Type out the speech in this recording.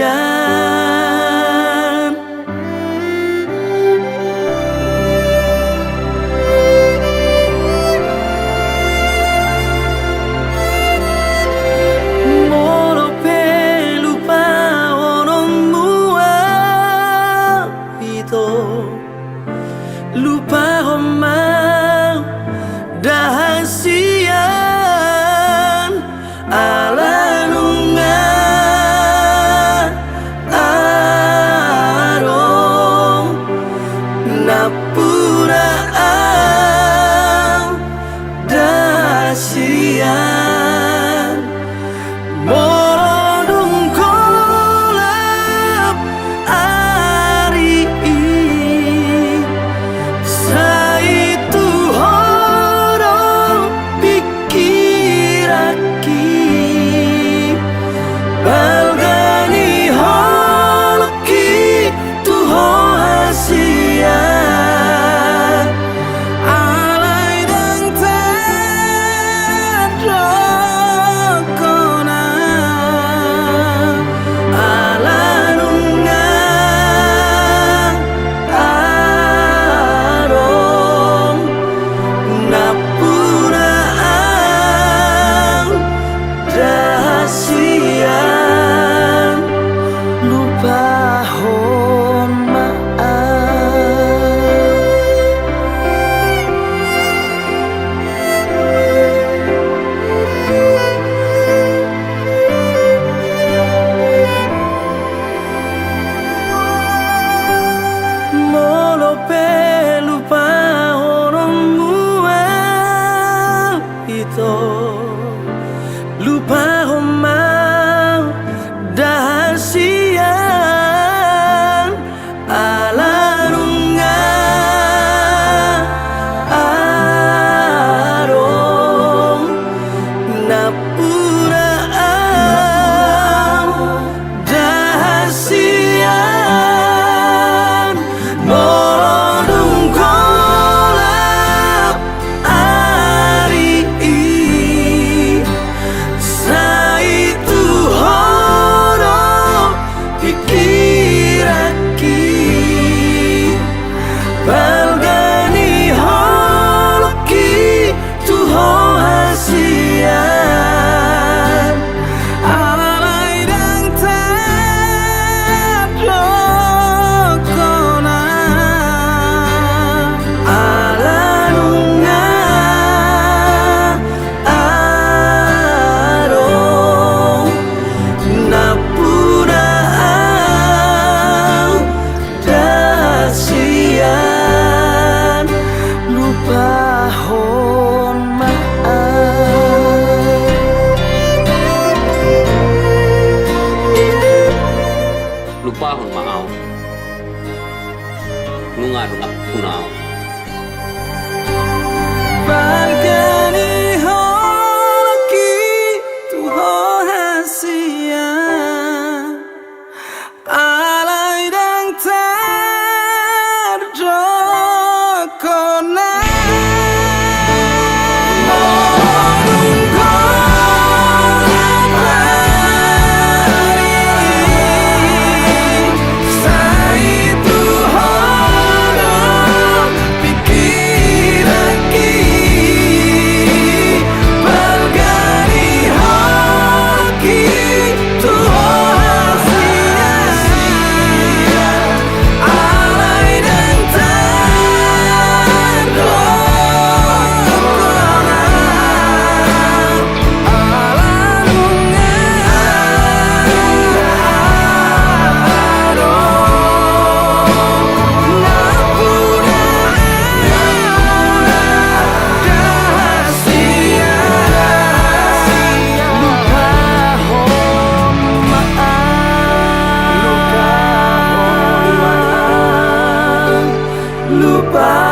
rahasian. Moro pelupa orang mua itu lupa romau dahasian ala nunga arong napura au dahasian morodung kolap ari saitu horong pikiraki balgani holoki tuho hasian alai dang tadrokona ala nunga arong napura au dahasian lupa homa molo pelupa orang mua itu lupa romau dahasian ala runga arong napura au dahasian morodung kolap ari saitu horong pikiraki balgani holoki tuho hasian alai dang tadrokona ala nunga arong napura au dahasian lupa homa lupa hon maau nunga dungak punau balgani holoki tuho hasian alai dang tadrokona morodung kolap ari saitu horong pikiraki balgani holoki tuho hasian alai dang tadrokona ala nunga arong napura dahasian lupa homa lupa